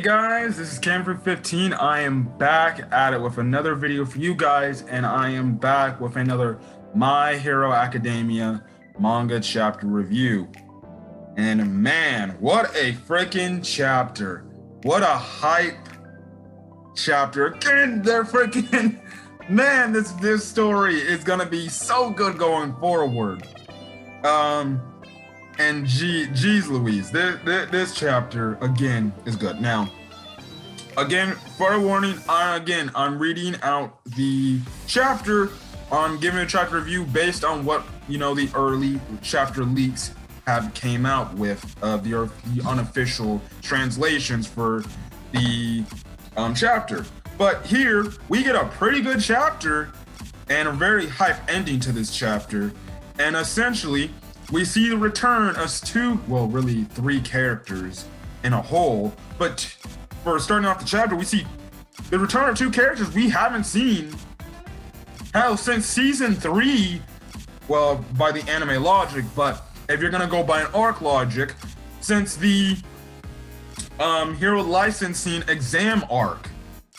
Guys, this is Camford15. I am back at it with another video for you guys, and I am back with another My Hero Academia manga chapter review. And man, what a freaking chapter. What a hype chapter. Again, they're freaking, man, this story is gonna be so good going forward. And geez Louise, this chapter again is good. Now, again, fair warning, I'm reading out the chapter. I'm giving a chapter review based on what, the early chapter leaks have came out with, the unofficial translations for the chapter. But here, we get a pretty good chapter and a very hype ending to this chapter. And essentially, we see the return of three characters in a whole. But for starting off the chapter, we see the return of two characters we haven't seen, hell, since season 3. Well, by the anime logic, but if you're gonna go by an arc logic, since the hero licensing exam arc,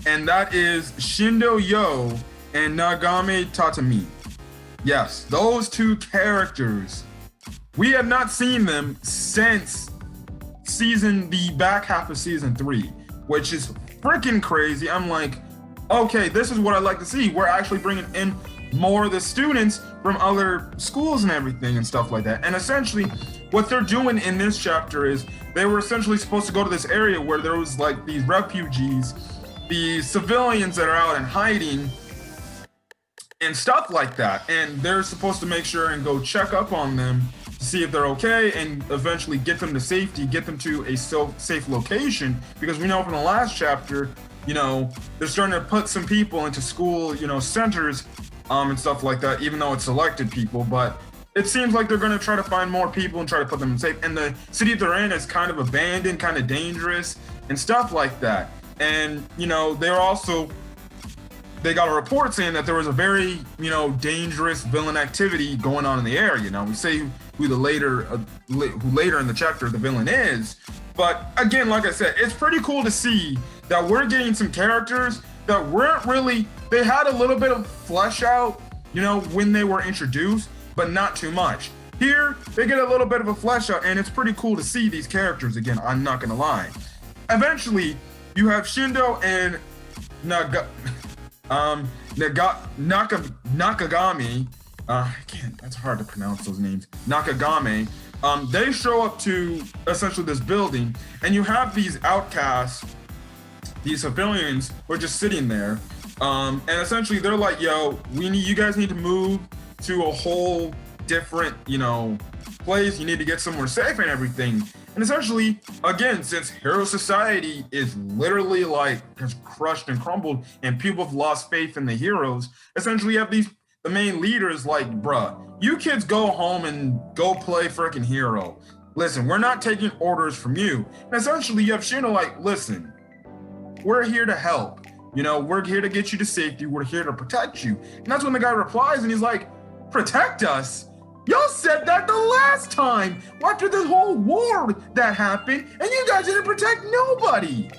and that is Shindo Yo and Nagame Tatami. Yes, those two characters. We have not seen them since the back half of season 3, which is freaking crazy. I'm like, okay, this is what I like to see. We're actually bringing in more of the students from other schools and everything and stuff like that. And essentially, what they're doing in this chapter is they were essentially supposed to go to this area where there was like these refugees, these civilians that are out in hiding and stuff like that. And they're supposed to make sure and go check up on them, see if they're okay, and eventually get them to safety, get them to a safe location, because we know from the last chapter, they're starting to put some people into school, centers, and stuff like that, even though it's selected people. But it seems like they're going to try to find more people and try to put them in safe. And the city they're in is kind of abandoned, kind of dangerous, and stuff like that. And, they got a report saying that there was a very, dangerous villain activity going on in the area. We say who later in the chapter the villain is. But again, like I said, it's pretty cool to see that we're getting some characters that weren't really, they had a little bit of flesh out, when they were introduced, but not too much. Here, they get a little bit of a flesh out, and it's pretty cool to see these characters again, I'm not gonna lie. Eventually, you have Shindo and Nakagami, again, that's hard to pronounce those names, Nakagame. They show up to essentially this building, and you have these outcasts, these civilians who are just sitting there, and essentially they're like, yo, you guys need to move to a whole different, place. You need to get somewhere safe and everything. And essentially, again, since Hero Society is literally has crushed and crumbled, and people have lost faith in the heroes, essentially you have the main leaders like, bruh, you kids go home and go play freaking hero. Listen, we're not taking orders from you. And essentially you have Shindo like, listen, we're here to help. We're here to get you to safety. We're here to protect you. And that's when the guy replies and he's like, protect us? Y'all said that the last time after this whole war that happened, and you guys didn't protect nobody.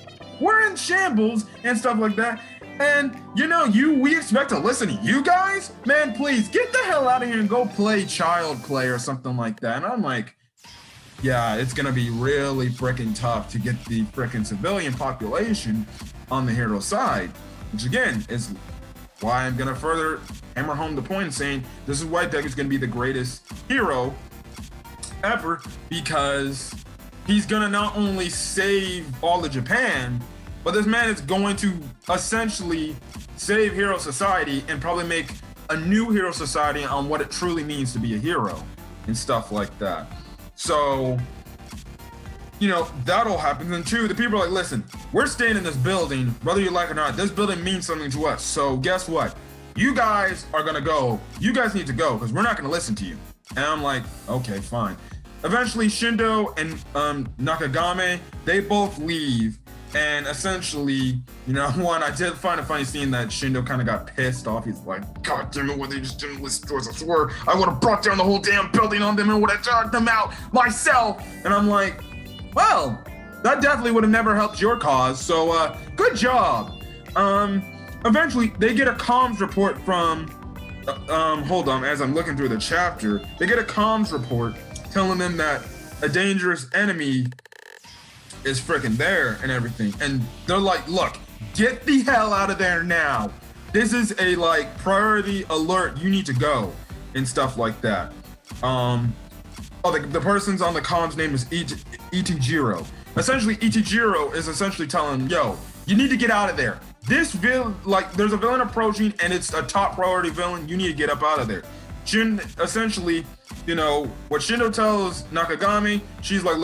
We're in shambles and stuff like that. And we expect to listen to you guys? Man, please get the hell out of here and go play child play or something like that. And I'm like, yeah, it's gonna be really freaking tough to get the freaking civilian population on the hero side, which again is why I'm gonna further hammer home the point saying this is why Deku is gonna be the greatest hero ever, because he's gonna not only save all of Japan, but this man is going to essentially save Hero Society and probably make a new Hero Society on what it truly means to be a hero and stuff like that. So, that'll happen. And two, the people are like, listen, we're staying in this building, whether you like it or not. This building means something to us. So guess what? You guys are gonna go. You guys need to go because we're not gonna listen to you. And I'm like, okay, fine. Eventually, Shindo and Nakagame, they both leave. And essentially, I did find a funny scene that Shindo kind of got pissed off. He's like, God damn it, what they just didn't listen to us. I swear, I would have brought down the whole damn building on them and would have dragged them out myself. And I'm like, well, that definitely would have never helped your cause. So good job. Eventually they get a comms report from hold on, as I'm looking through the chapter, they get a comms report telling them that a dangerous enemy is freaking there and everything. And they're like, look, get the hell out of there now. This is a like priority alert. You need to go and stuff like that. The person's on the comms name is Ichijiro. Essentially, Ichijiro is essentially telling, yo, you need to get out of there. This villain, like, there's a villain approaching and it's a top priority villain. You need to get up out of there. Essentially, you know, what Shindo tells Nakagami, he's like,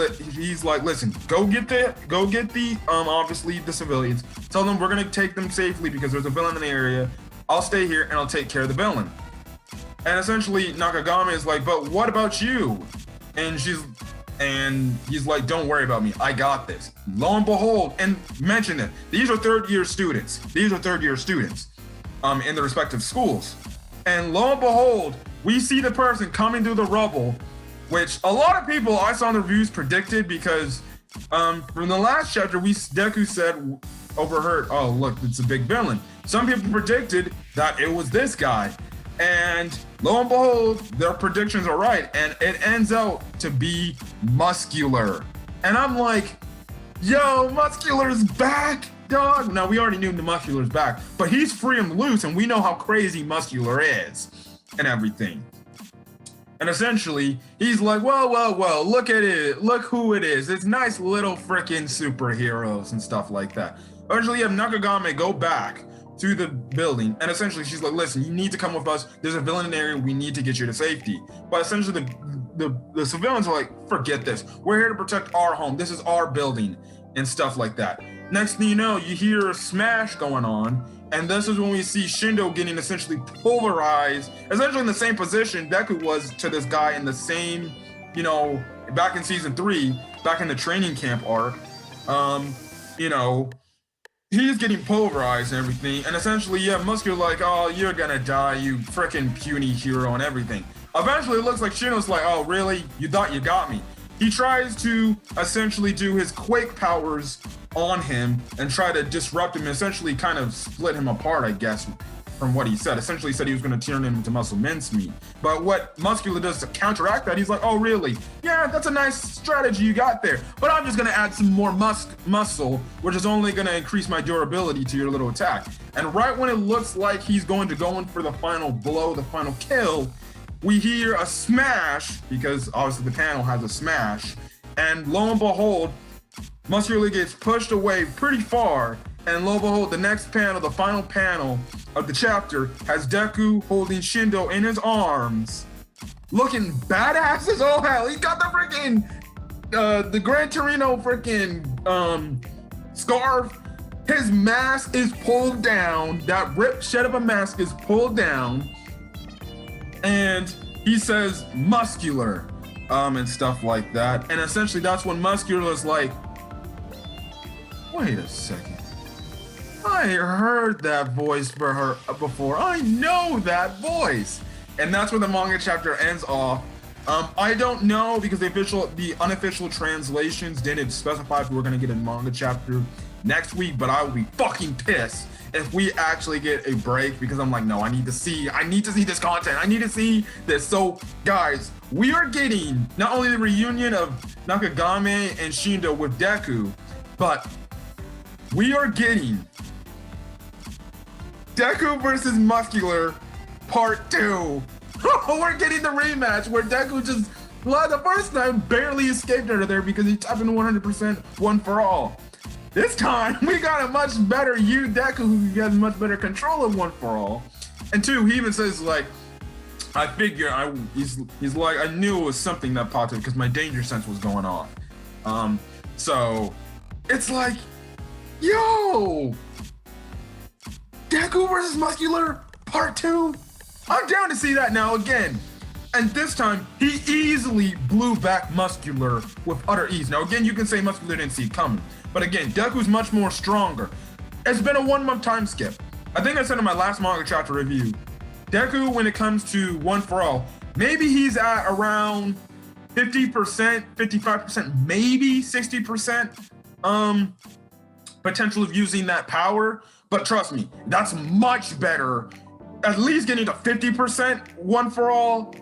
listen, go get the obviously the civilians. Tell them we're gonna take them safely because there's a villain in the area. I'll stay here and I'll take care of the villain. And essentially, Nakagami is like, but what about you? And he's like, don't worry about me. I got this. Lo and behold, and mention it, these are third-year students. In the respective schools. And lo and behold, we see the person coming through the rubble, which a lot of people I saw in the reviews predicted because from the last chapter, Deku said, overheard, oh, look, it's a big villain. Some people predicted that it was this guy. And lo and behold, their predictions are right. And it ends out to be Muscular. And I'm like, yo, Muscular's back, dog. Now, we already knew the Muscular's back, but he's free and loose, and we know how crazy Muscular is and everything. And essentially, he's like, well, look at it. Look who it is. It's nice little freaking superheroes and stuff like that. Eventually, you have Nakagami go back to the building, and essentially she's like, listen, you need to come with us. There's a villain in the area. We need to get you to safety. But essentially the civilians are like, forget this. We're here to protect our home. This is our building and stuff like that. Next thing you know, you hear a smash going on, and this is when we see Shindo getting essentially pulverized, essentially in the same position Deku was to this guy in the same, you know, back in season 3, back in the training camp arc. You know, he's getting pulverized and everything, and essentially, yeah, Muscular like, oh, you're gonna die, you freaking puny hero and everything. Eventually, it looks like Shindo's like, oh, really? You thought you got me? He tries to essentially do his quake powers on him and try to disrupt him, essentially kind of split him apart, I guess, from what he said. Essentially, he said he was going to turn him into muscle mincemeat. But what Muscular does to counteract that, he's like, oh, really? Yeah, that's a nice strategy you got there. But I'm just going to add some more muscle, which is only going to increase my durability to your little attack. And right when it looks like he's going to go in for the final blow, the final kill, we hear a smash, because obviously the panel has a smash. And lo and behold, Muscular gets pushed away pretty far. And lo and behold, the next panel, the final panel of the chapter, has Deku holding Shindo in his arms, looking badass as all hell. He's got the freaking, the Gran Torino freaking scarf. His mask is pulled down. That ripped shed of a mask is pulled down. And he says, Muscular, and stuff like that. And essentially, that's when Muscular is like, wait a second. I heard that voice for her before. I know that voice. And that's where the manga chapter ends off. I don't know, because the unofficial translations didn't specify if we were gonna get a manga chapter next week, but I would be fucking pissed if we actually get a break, because I'm like, no, I need to see this content. I need to see this. So guys, we are getting not only the reunion of Nakagami and Shindo with Deku, but we are getting Deku versus Muscular part 2. We're getting the rematch where Deku just, well, the first time barely escaped out of there because he tapped into 100% one for all. This time we got a much better Deku who has much better control of one for all. And 2, he even says like, I figure he's like, I knew it was something that popped up because my danger sense was going off. So it's like, yo, Deku versus Muscular part 2. I'm down to see that now again. And this time, he easily blew back Muscular with utter ease. Now again, you can say Muscular didn't see it coming. But again, Deku's much more stronger. It's been a 1-month time skip. I think I said in my last manga chapter review, Deku, when it comes to one for all, maybe he's at around 50%, 55%, maybe 60%. potential of using that power, but trust me, that's much better. At least getting to 50% one for all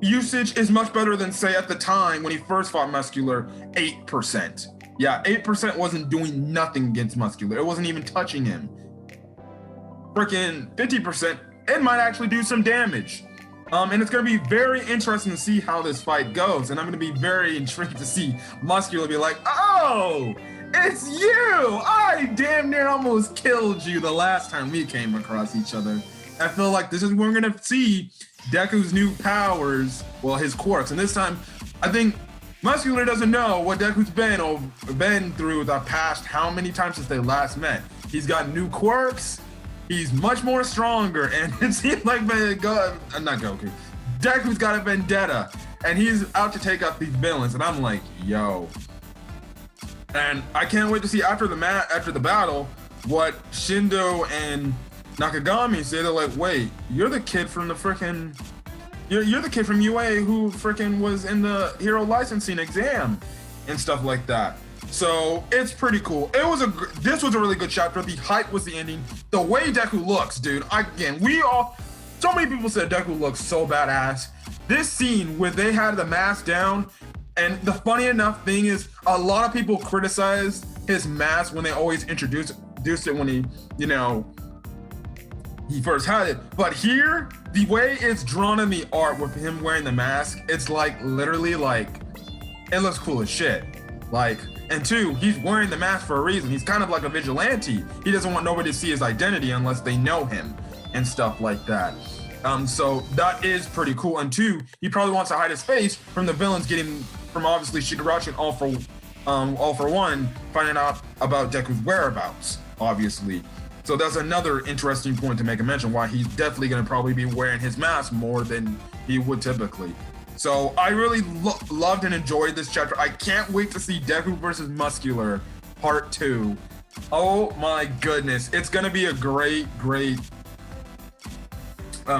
usage is much better than, say, at the time when he first fought Muscular, 8%. Yeah, 8% wasn't doing nothing against Muscular. It wasn't even touching him. Freaking 50%, it might actually do some damage. And it's going to be very interesting to see how this fight goes. And I'm going to be very intrigued to see Muscular be like, oh, it's you! I damn near almost killed you the last time we came across each other. I feel like this is where we're going to see Deku's new powers, well, his quirks. And this time, I think Muscular doesn't know what Deku's been through the past how many times since they last met. He's got new quirks. He's much more stronger, and it seems like not Goku. Deku's got a vendetta, and he's out to take out these villains. And I'm like, yo. And I can't wait to see after the battle what Shindo and Nakagami say. They're like, wait, you're the kid from the freaking, you're the kid from UA who freaking was in the hero licensing exam and stuff like that. So it's pretty cool. This was a really good chapter. The hype was the ending. The way Deku looks, dude. So many people said Deku looks so badass. This scene where they had the mask down, and the funny enough thing is, a lot of people criticized his mask when they always introduced it when he, he first had it. But here, the way it's drawn in the art with him wearing the mask, it's like literally like, it looks cool as shit. Like, and two, he's wearing the mask for a reason. He's kind of like a vigilante. He doesn't want nobody to see his identity unless they know him and stuff like that. So that is pretty cool. And two, he probably wants to hide his face from the villains from obviously Shigarashi and All for One finding out about Deku's whereabouts, obviously. So that's another interesting point to make a mention, why he's definitely going to probably be wearing his mask more than he would typically. So I really loved and enjoyed this chapter. I can't wait to see Deku versus Muscular Part 2. Oh my goodness. It's going to be a great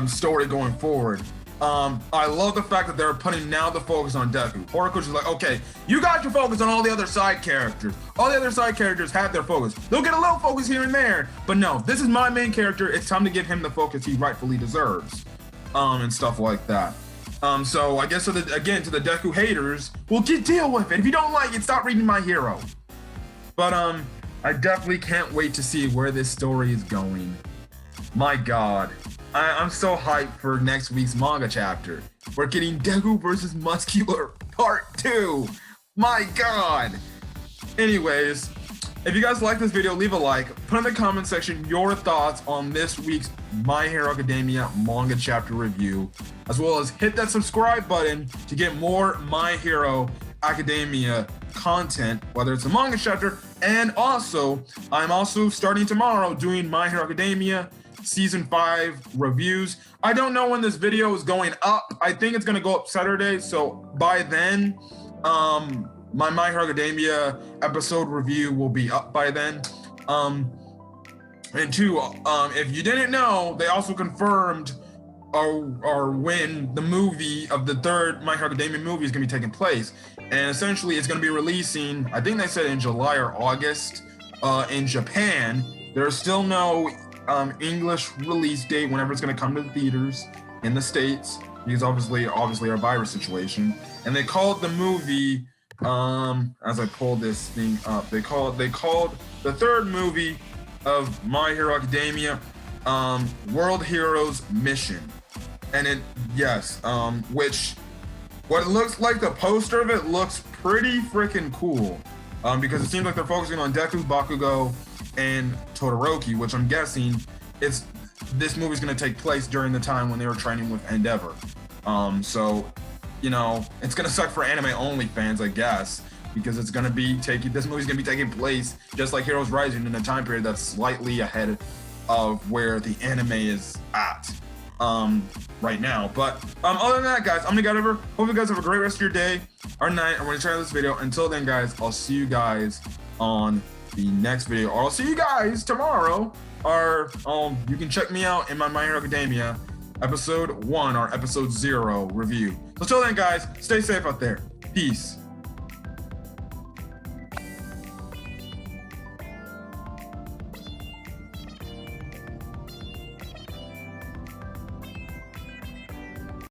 story going forward. I love the fact that they're putting now the focus on Deku. Horikoshi is like, okay, you got your focus on all the other side characters. All the other side characters have their focus. They'll get a little focus here and there, but no, this is my main character. It's time to give him the focus he rightfully deserves, and stuff like that. So I guess to the Deku haters, well, deal with it. If you don't like it, stop reading My Hero. But I definitely can't wait to see where this story is going. My God, I'm so hyped for next week's manga chapter. We're getting Deku versus Muscular Part 2. My God. Anyways, if you guys like this video, leave a like. Put in the comment section your thoughts on this week's My Hero Academia manga chapter review, as well as hit that subscribe button to get more My Hero Academia content, whether it's a manga chapter, and also, I'm also starting tomorrow doing My Hero Academia Season 5 reviews. I don't know when this video is going up. I think it's going to go up Saturday, so by then, my My Hero Academia episode review will be up by then. And two, if you didn't know, they also confirmed or when the movie of the third My Hero Academia movie is going to be taking place. And essentially, it's going to be releasing, I think they said in July or August, in Japan. There's still no English release date whenever it's going to come to the theaters in the States, because obviously our virus situation. And they called the movie, as I pulled this thing up, they called the third movie of My Hero Academia World Heroes Mission. And which what it looks like, the poster of it looks pretty freaking cool, because it seems like they're focusing on Deku, Bakugo, and Todoroki, which I'm guessing this movie's going to take place during the time when they were training with Endeavor. So it's going to suck for anime only fans, I guess, because this movie's going to be taking place just like Heroes Rising in a time period that's slightly ahead of where the anime is at right now. But other than that, guys, I'm gonna get over. Hope you guys have a great rest of your day or night, or when you try this video. Until then, guys, I'll see you guys on the next video, or I'll see you guys tomorrow, or you can check me out in my My Hero Academia episode 1 or episode 0 review. So till then, guys, stay safe out there. Peace.